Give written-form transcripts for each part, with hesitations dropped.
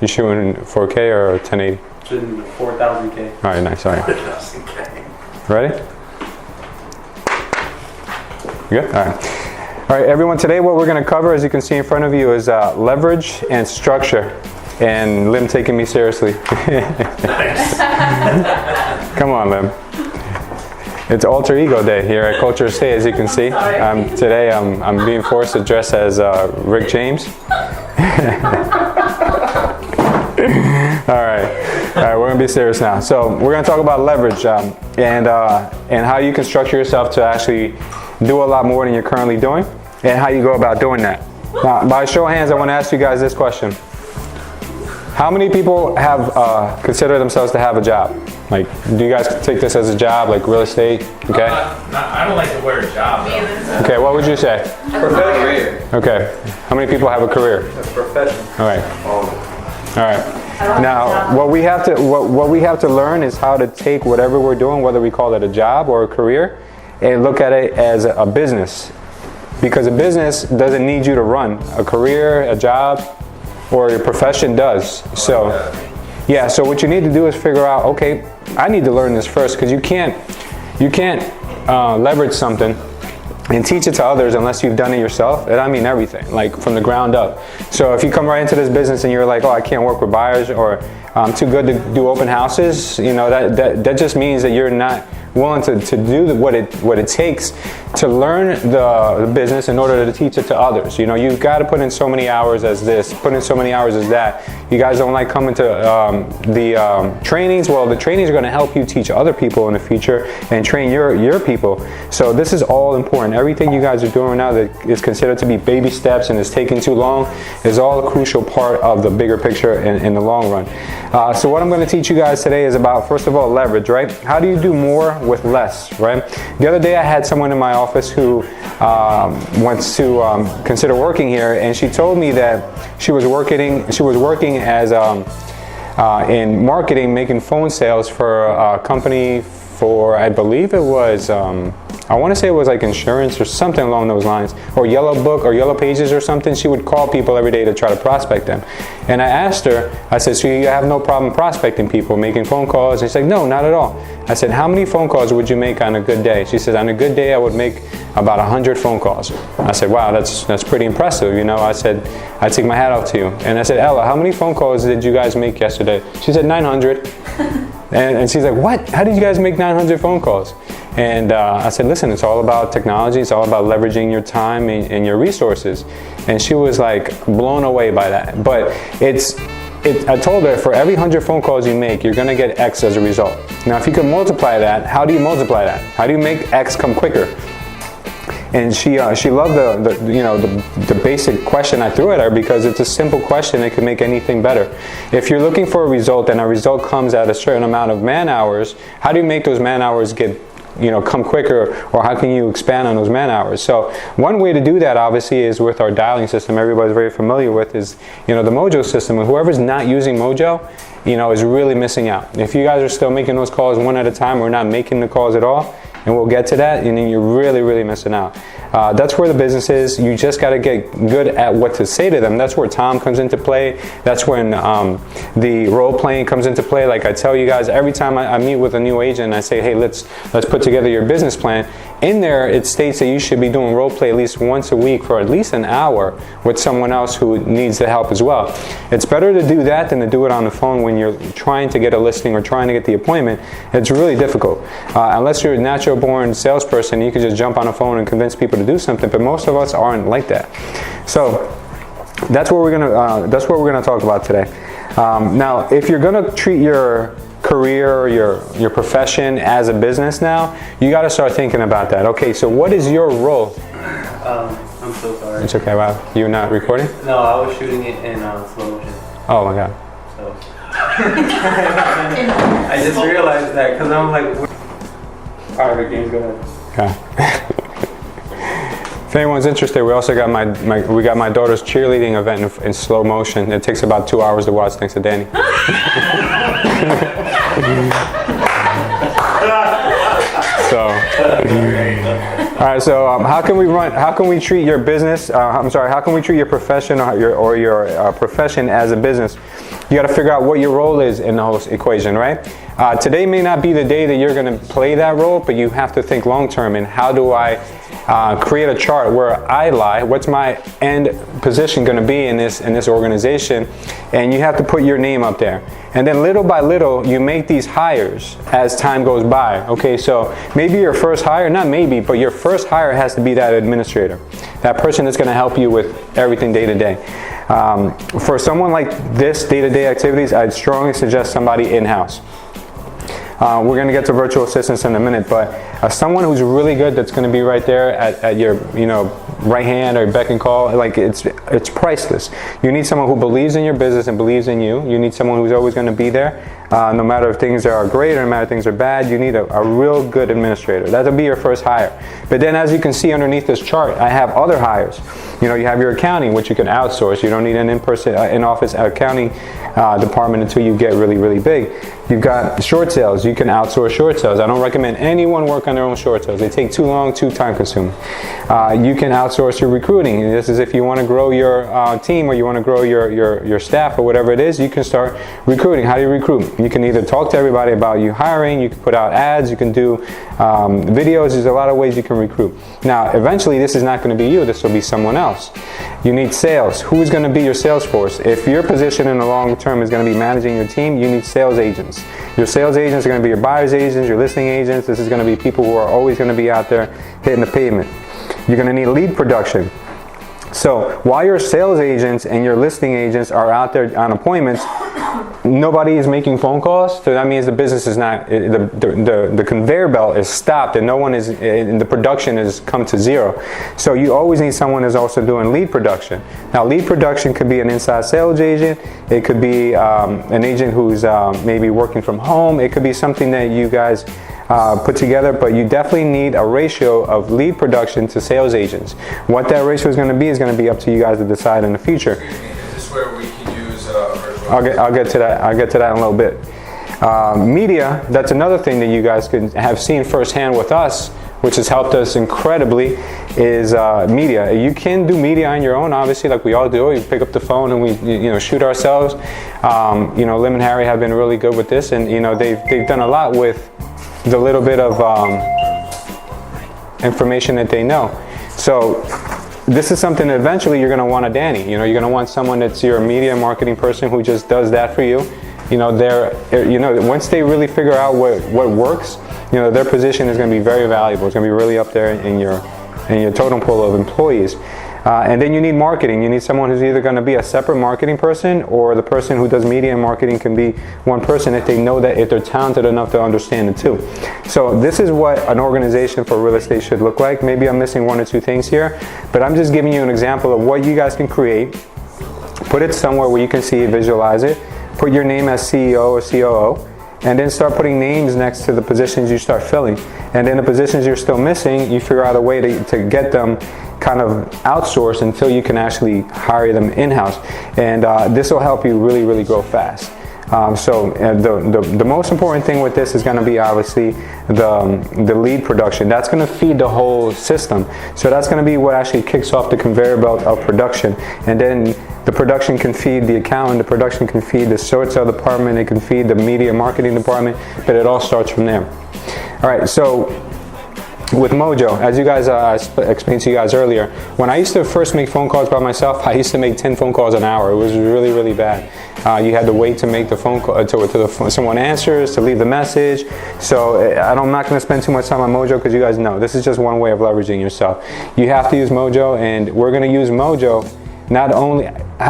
You shooting 4K or 1080? Shooting 4,000K. All right, nice. All right. 4,000K. Ready? Good? All right. All right, everyone, today what we're going to cover, as you can see in front of you, is leverage and structure. And Lim taking me seriously. Come on, Lim. It's alter ego day here at Culture State, as you can see. Today I'm being forced to dress as Rick James. All right, we're gonna be serious now. So we're gonna talk about leverage and how you can structure yourself to actually do a lot more than you're currently doing, and how you go about doing that. Now, by show of hands, I want to ask you guys this question: how many people have consider themselves to have a job? Like, do you guys take this as a job, like real estate? Okay. I don't like the word job. Okay, what would you say? Career. Okay. How many people have a career? A profession. All right. All right. Now, what we have to learn is how to take whatever we're doing, whether we call it a job or a career, and look at it as a business. Because a business doesn't need you to run. A career, a job, or your profession does. So, yeah. So what you need to do is figure out, okay, I need to learn this first, because you can't leverage something and teach it to others unless you've done it yourself. And I mean everything, like from the ground up. So if you come right into this business and you're like, oh, I can't work with buyers, or I'm too good to do open houses, you know, that just means that you're not willing to do what it takes to learn the business in order to teach it to others. You know, you've got to put in so many hours as this, put in so many hours as that. You guys don't like coming to the trainings. Well, the trainings are going to help you teach other people in the future and train your people. So this is all important. Everything you guys are doing now that is considered to be baby steps and is taking too long is all a crucial part of the bigger picture in the long run. So what I'm going to teach you guys today is about, first of all, leverage, right? How do you do more with less, right? The other day I had someone in my office who wants to consider working here, and she told me that she was working as in marketing, making phone sales for a company for, I believe it was I want to say it was like insurance or something along those lines, or Yellow Book or Yellow Pages or something. She would call people every day to try to prospect them. And I asked her, I said, so you have no problem prospecting people, making phone calls? And she's like, no, not at all. I said, how many phone calls would you make on a good day? She said, on a good day I would make about 100 phone calls. I said, wow, that's pretty impressive. You know, I said, I take my hat off to you. And I said, Ella, how many phone calls did you guys make yesterday? She said, 900. And she's like, what? How did you guys make 900 phone calls? And I said, listen, it's all about technology. It's all about leveraging your time and your resources. And she was like blown away by that. But I told her, for every 100 phone calls you make, you're going to get X as a result. Now, if you can multiply that, how do you multiply that? How do you make X come quicker? And she loved the basic question I threw at her, because it's a simple question that can make anything better. If you're looking for a result and a result comes at a certain amount of man hours, how do you make those man hours come quicker, or how can you expand on those man hours? So one way to do that, obviously, is with our dialing system. Everybody's very familiar with is the Mojo system. And whoever's not using Mojo, is really missing out. If you guys are still making those calls one at a time, or not making the calls at all, and we'll get to that, and then you're really, really missing out. That's where the business is. You just got to get good at what to say to them. That's where Tom comes into play. That's when the role playing comes into play. Like I tell you guys, every time I meet with a new agent, I say, hey, let's put together your business plan. In there, it states that you should be doing role play at least once a week for at least an hour with someone else who needs the help as well. It's better to do that than to do it on the phone when you're trying to get a listing or trying to get the appointment. It's really difficult. Unless you're a natural born salesperson, you can just jump on a phone and convince people to do something, but most of us aren't like that. So that's what we're gonna talk about today. Now, if you're gonna treat your career or your profession as a business now, you got to start thinking about that. Okay, so what is your role? I'm so sorry. It's okay, wow. You're not recording? No, I was shooting it in slow motion. Oh my god. So I just realized that, because I'm like, all right, the game's good. Okay. If anyone's interested, we also got my daughter's cheerleading event in slow motion. It takes about 2 hours to watch, thanks to Danny. So, all right. So, how can we treat your business? How can we treat your profession or your profession as a business? you got to figure out what your role is in the whole equation, right? Today may not be the day that you're going to play that role, but you have to think long term, and how do I create a chart where I lie, what's my end position going to be in this organization, and you have to put your name up there. And then little by little, you make these hires as time goes by. Okay, so maybe your first hire, not maybe, but your first hire has to be that administrator, that person that's going to help you with everything day to day. For someone like this, day-to-day activities, I'd strongly suggest somebody in-house. We're going to get to virtual assistants in a minute, but someone who's really good, that's going to be right there at your right hand or beck and call, like it's priceless. You need someone who believes in your business and believes in you. You need someone who's always going to be there, no matter if things are great or no matter if things are bad. You need a real good administrator. That'll be your first hire. But then, as you can see underneath this chart, I have other hires. You have your accounting, which you can outsource. You don't need an in-office accounting department until you get really, really big. You've got short sales. You can outsource short sales. I don't recommend anyone work on their own short sales. They take too long, too time consuming. You can outsource your recruiting. This is if you want to grow your team, or you want to grow your staff, or whatever it is, you can start recruiting. How do you recruit? You can either talk to everybody about you hiring, you can put out ads, you can do videos. There's a lot of ways you can recruit. Now, eventually, this is not going to be you. This will be someone else. You need sales. Who's going to be your sales force? If your position in the long term is going to be managing your team, you need sales agents. Your sales agents are going to be your buyer's agents, your listing agents. This is going to be people who are always going to be out there hitting the pavement. You're going to need lead production. So while your sales agents and your listing agents are out there on appointments, nobody is making phone calls. So that means the business is not, the conveyor belt is stopped, and no one is, the production has come to zero. So you always need someone who's also doing lead production. Now, lead production could be an inside sales agent. It could be an agent who's maybe working from home. It could be something that you guys put together, but you definitely need a ratio of lead production to sales agents. What that ratio is going to be up to you guys to decide in the future. Is this where we can use a virtual? I'll get to that. I'll get to that in a little bit. Media, that's another thing that you guys could have seen firsthand with us, which has helped us incredibly, is media. You can do media on your own, obviously, like we all do. You pick up the phone and we shoot ourselves. Lim and Harry have been really good with this, and they've done a lot with the little bit of information that they know. So this is something that eventually you're going to want a Danny. You're going to want someone that's your media marketing person who just does that for you. Once they really figure out what works, their position is going to be very valuable. It's going to be really up there in your totem pole of employees. And then you need marketing. You need someone who's either going to be a separate marketing person, or the person who does media and marketing can be one person if they know that, if they're talented enough to understand it too. So this is what an organization for real estate should look like. Maybe I'm missing one or two things here, but I'm just giving you an example of what you guys can create. Put it somewhere where you can see it, visualize it. Put your name as CEO or COO. And then start putting names next to the positions you start filling. And then the positions you're still missing, you figure out a way to get them kind of outsourced until you can actually hire them in-house. And this will help you really, really grow fast. The most important thing with this is going to be obviously the lead production. That's going to feed the whole system. So that's going to be what actually kicks off the conveyor belt of production. And then the production can feed the accountant, the production can feed the short sale department, it can feed the media marketing department, but it all starts from there. All right, so with Mojo, as you guys explained to you guys earlier, when I used to first make phone calls by myself, I used to make 10 phone calls an hour. It was really, really bad. You had to wait to make the phone call someone answers, to leave the message. So I'm not going to spend too much time on Mojo, because you guys know this is just one way of leveraging yourself. You have to use Mojo, and we're going to use Mojo not only.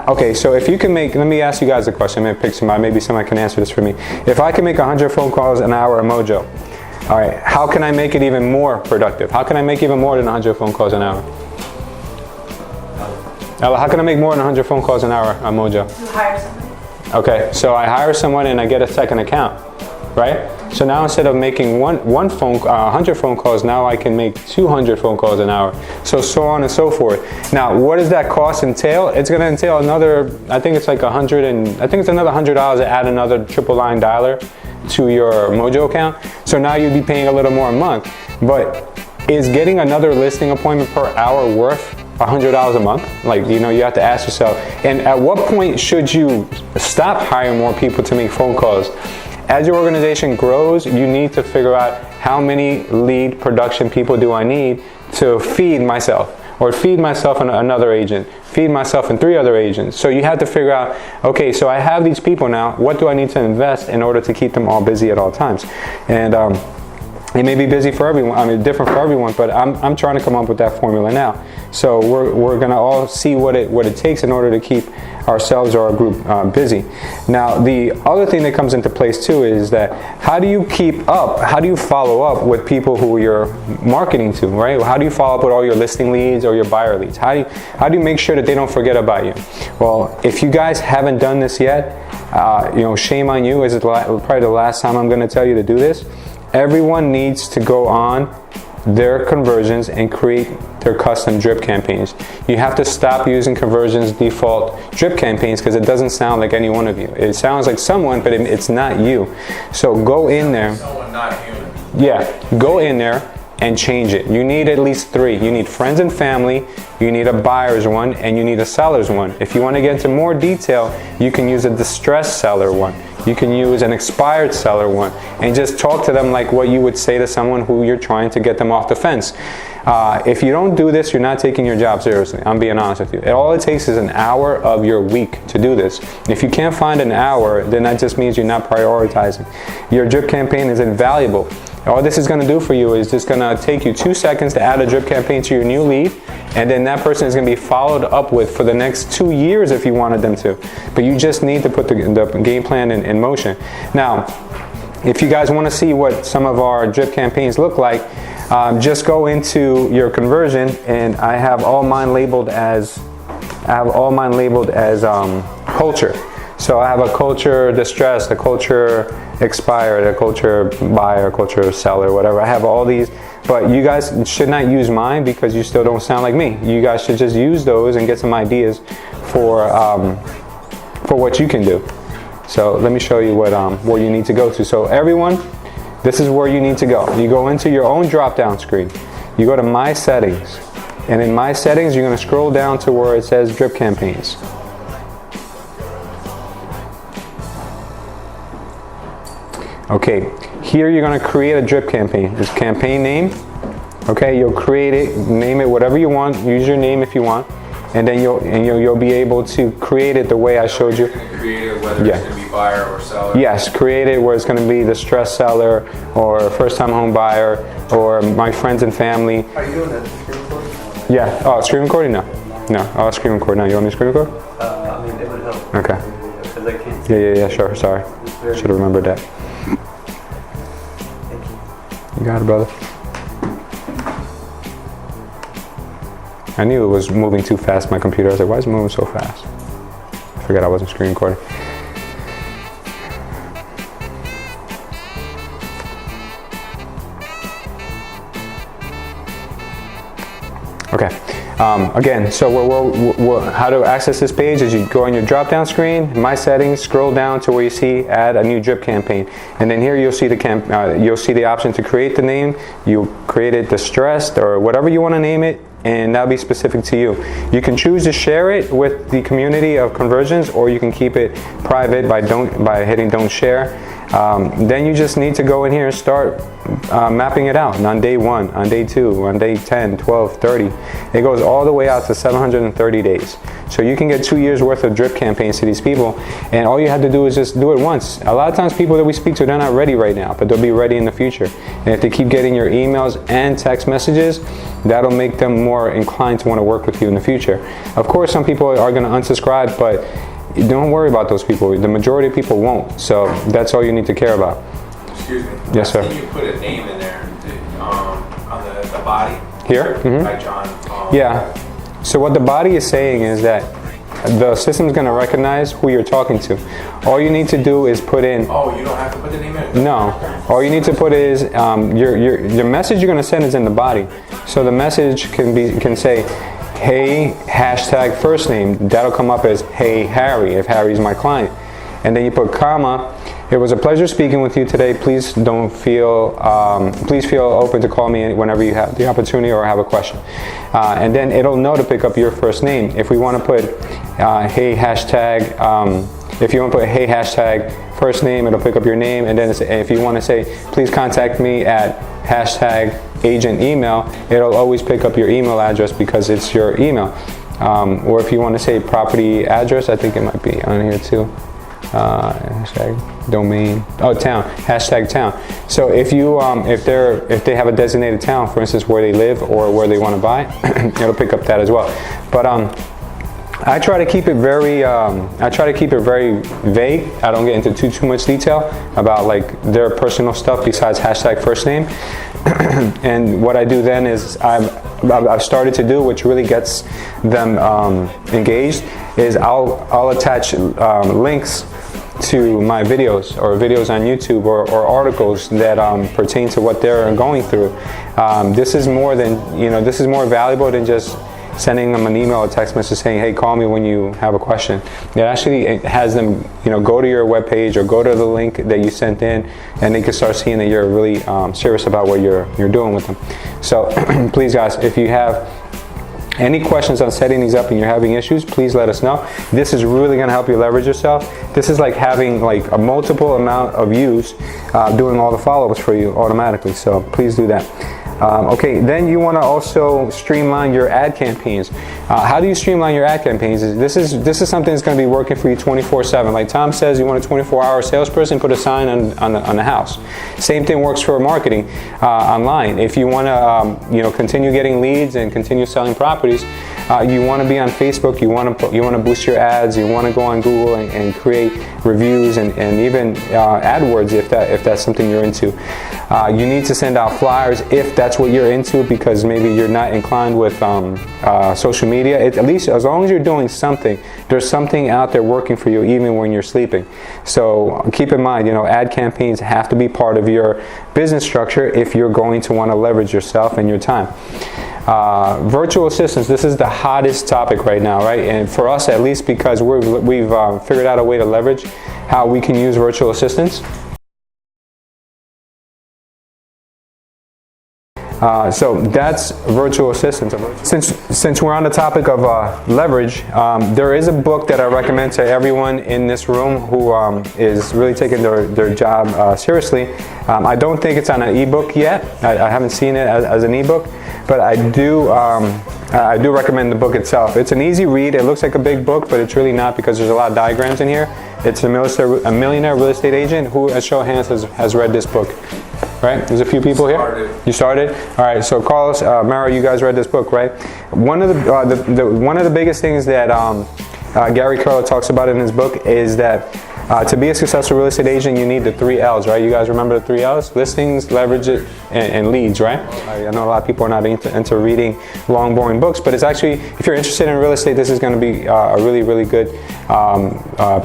Okay, so if you can make, let me ask you guys a question. I'm going to pick somebody, maybe somebody can answer this for me. If I can make 100 phone calls an hour on Mojo, all right, how can I make it even more productive? How can I make even more than 100 phone calls an hour? Ella, how can I make more than 100 phone calls an hour on Mojo? You hire somebody. Okay, so I hire someone and I get a second account, right? So now instead of making 100 phone calls, now I can make 200 phone calls an hour. So on and so forth. Now, what does that cost entail? It's going to entail another, I think it's like another $100 to add another triple line dialer to your Mojo account. So now you'd be paying a little more a month. But is getting another listing appointment per hour worth $100 a month? Like, you have to ask yourself. And at what point should you stop hiring more people to make phone calls? As your organization grows, you need to figure out how many lead production people do I need to feed myself, or feed myself and another agent, feed myself and 3 other agents. So you have to figure out, okay, so I have these people now, what do I need to invest in order to keep them all busy at all times? And it may be busy for everyone, different for everyone, but I'm trying to come up with that formula now. So we're gonna all see what it takes in order to keep ourselves or our group busy. Now, the other thing that comes into place too is that how do you follow up with people who you're marketing to, right? How do you follow up with all your listing leads or your buyer leads? How do you make sure that they don't forget about you? Well, if you guys haven't done this yet, shame on you. Is it probably the last time I'm gonna tell you to do this? Everyone needs to go on their conversions and create their custom drip campaigns. You have to stop using conversions default drip campaigns because it doesn't sound like any one of you. It sounds like someone, but it's not you. So go in there. Someone not human. Yeah, go in there and change it. You need at least 3. You need friends and family, you need a buyer's one, and you need a seller's one. If you want to get into more detail, you can use a distressed seller one. You can use an expired seller one, and just talk to them like what you would say to someone who you're trying to get them off the fence. If you don't do this, you're not taking your job seriously. I'm being honest with you. All it takes is an hour of your week to do this. If you can't find an hour, then that just means you're not prioritizing. Your drip campaign is invaluable. All this is going to do for you is just going to take you 2 seconds to add a drip campaign to your new lead, and then that person is going to be followed up with for the next 2 years if you wanted them to. But you just need to put the game plan in motion. Now, if you guys want to see what some of our drip campaigns look like, just go into your conversion, and I have all mine labeled as culture. So I have a culture distressed, a culture expired, a culture buyer, a culture seller, whatever. I have all these, but you guys should not use mine because you still don't sound like me. You guys should just use those and get some ideas for what you can do. So let me show you where you need to go to. So everyone, this is where you need to go. You go into your own drop-down screen. You go to My Settings, and in My Settings, you're going to scroll down to where it says Drip Campaigns. Okay, here you're going to create a drip campaign. It's campaign name. Okay, you'll create it, name it whatever you want. Use your name if you want, and then you'll be able to create it the way I showed you. Create it whether it's going to be buyer or seller. Yes, create it where it's going to be the stress seller or first-time home buyer or my friends and family. Are you doing a screen recording? Yeah. Oh, screen recording? No. Oh, screen record now. You want me to screen record? It would help. Okay. Because I can't. Yeah. Sure. Sorry. Should have remembered that. You got it, brother. I knew it was moving too fast, my computer. I was like, why is it moving so fast? I forgot I wasn't screen recording. Okay. Again, so how to access this page is you go on your drop-down screen, My Settings, scroll down to where you see Add a New Drip Campaign, and then here you'll see the option to create the name. You create it distressed or whatever you want to name it, and that'll be specific to you. You can choose to share it with the community of conversions, or you can keep it private by hitting Don't Share. Then you just need to go in here and start mapping it out on day 1, on day 2, on day 10, 12, 30. It goes all the way out to 730 days. So you can get 2 years worth of drip campaigns to these people, and all you have to do is just do it once. A lot of times people that we speak to, they're not ready right now, but they'll be ready in the future. And if they keep getting your emails and text messages, that'll make them more inclined to want to work with you in the future. Of course, some people are going to unsubscribe, but don't worry about those people. The majority of people won't. So that's all you need to care about. Excuse me. Yes, sir. Can you put a name in there on the body? Here? Mm-hmm. By John. Yeah. So what the body is saying is that the system's going to recognize who you're talking to. All you need to do is put in. Oh, you don't have to put the name in? No. All you need to put is your message you're going to send is in the body. So the message can say, hey, hashtag first name. That'll come up as, hey, Harry, if Harry's my client. And then you put comma, It was a pleasure speaking with you today. Please please feel open to call me whenever you have the opportunity or have a question. And then it'll know to pick up your first name. If we want to put hey hashtag, if you want to put hey hashtag first name, it'll pick up your name. And then if you want to say please contact me at hashtag agent email, it'll always pick up your email address because it's your email. Or if you want to say property address, I think it might be on here too. Hashtag domain, town, hashtag town. So if you if they have a designated town, for instance, where they live or where they want to buy, it'll pick up that as well. But I try to keep it very vague. I don't get into too much detail about like their personal stuff besides hashtag first name. And what I do then is I've started to do, which really gets them engaged, is I'll attach links to my videos or videos on YouTube or articles that pertain to what they're going through. This is more than, this is more valuable than just sending them an email or text message saying, hey, call me when you have a question. It actually has them, go to your webpage or go to the link that you sent in, and they can start seeing that you're really serious about what you're doing with them. So please guys, if you have any questions on setting these up and you're having issues, please let us know. This is really going to help you leverage yourself. This is like having like a multiple amount of views doing all the follow-ups for you automatically. So please do that. Okay, then you want to also streamline your ad campaigns. How do you streamline your ad campaigns? This is something that's going to be working for you 24/7. Like Tom says, you want a 24-hour salesperson, put a sign on the house. Same thing works for marketing online. If you want to continue getting leads and continue selling properties, you want to be on Facebook. You want to boost your ads. You want to go on Google and create reviews and even AdWords if that's something you're into. You need to send out flyers if that's what you're into, because maybe you're not inclined with social media. At least as long as you're doing something, there's something out there working for you even when you're sleeping. So keep in mind, ad campaigns have to be part of your business structure if you're going to want to leverage yourself and your time. Virtual assistants, this is the hottest topic right now, right? And for us at least, because we've figured out a way to leverage how we can use virtual assistants. So that's virtual assistants. Since we're on the topic of leverage, there is a book that I recommend to everyone in this room who is really taking their job seriously. I don't think it's on an ebook yet. I haven't seen it as an ebook, but I do recommend the book itself. It's an easy read. It looks like a big book, but it's really not, because there's a lot of diagrams in here. It's a millionaire real estate agent who, as show of hands, has read this book. Right? There's a few people here. You started? All right. So Carlos, Mara, you guys read this book, right? One of the biggest things that Gary Carlo talks about in his book is that to be a successful real estate agent, you need the 3 L's, right? You guys remember the 3 L's? Listings, leverage it, and leads, right? I know a lot of people are not into reading long, boring books, but it's actually, if you're interested in real estate, this is going to be a really, really good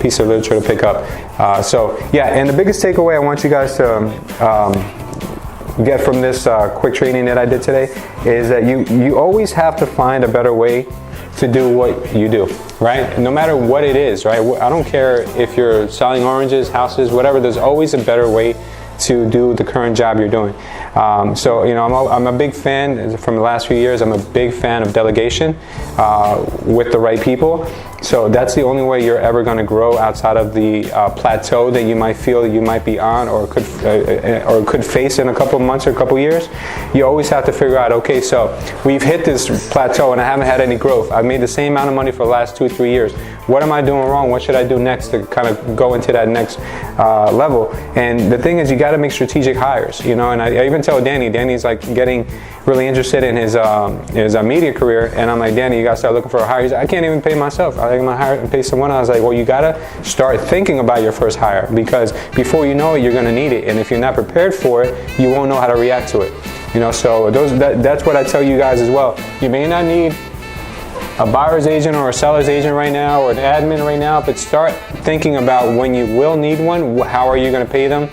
piece of literature to pick up. So yeah, and the biggest takeaway I want you guys to get from this quick training that I did today is that you always have to find a better way to do what you do, right? No matter what it is, right? I don't care if you're selling oranges, houses, whatever, there's always a better way to do the current job you're doing. So I'm a big fan, from the last few years, I'm a big fan of delegation with the right people. So that's the only way you're ever going to grow outside of the plateau that you might feel you might be on or could face in a couple of months or a couple of years. You always have to figure out, okay, so we've hit this plateau and I haven't had any growth. I've made the same amount of money for the last 2 or 3 years. What am I doing wrong? What should I do next to kind of go into that next level? And the thing is, you got to make strategic hires, and I even tell Danny's like getting really interested in his media career, and I'm like, Danny, you got to start looking for a hire. He's like, I can't even pay myself. I'm going to hire and pay someone. I was like, well, you got to start thinking about your first hire, because before you know it, you're going to need it. And if you're not prepared for it, you won't know how to react to it. So that's what I tell you guys as well. You may not need a buyer's agent or a seller's agent right now, or an admin right now, but start thinking about when you will need one. How are you going to pay them?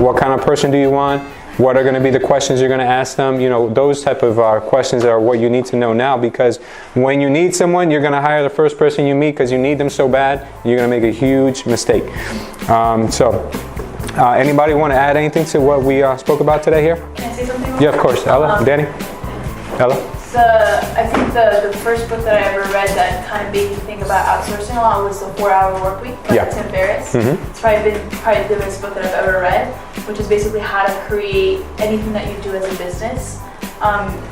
What kind of person do you want? What are going to be the questions you're going to ask them? Those type of questions are what you need to know now, because when you need someone, you're going to hire the first person you meet because you need them so bad, you're going to make a huge mistake. So Anybody want to add anything to what we spoke about today here? Can I say something? Yeah, of course. Ella, Danny, Ella. I think the first book that I ever read that kind of made me think about outsourcing a lot was The 4-Hour Workweek by Tim Ferriss. It's probably the best book that I've ever read, which is basically how to create anything that you do as a business.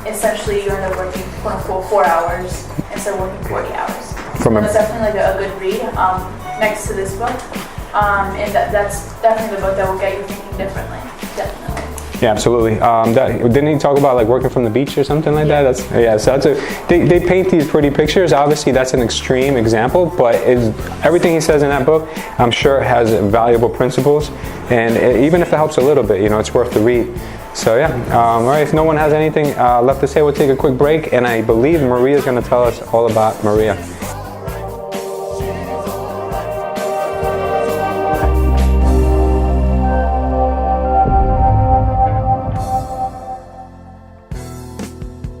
Essentially, you end up working quote unquote 4 hours instead of working 40 hours. That's definitely like a good read next to this book, and that's definitely the book that will get you thinking differently. Definitely. Yeah, absolutely. Didn't he talk about like working from the beach or something like that? So they paint these pretty pictures. Obviously, that's an extreme example, but everything he says in that book, I'm sure has valuable principles, and even if it helps a little bit, it's worth the read. So yeah, all right, if no one has anything left to say, we'll take a quick break, and I believe Maria is going to tell us all about Maria.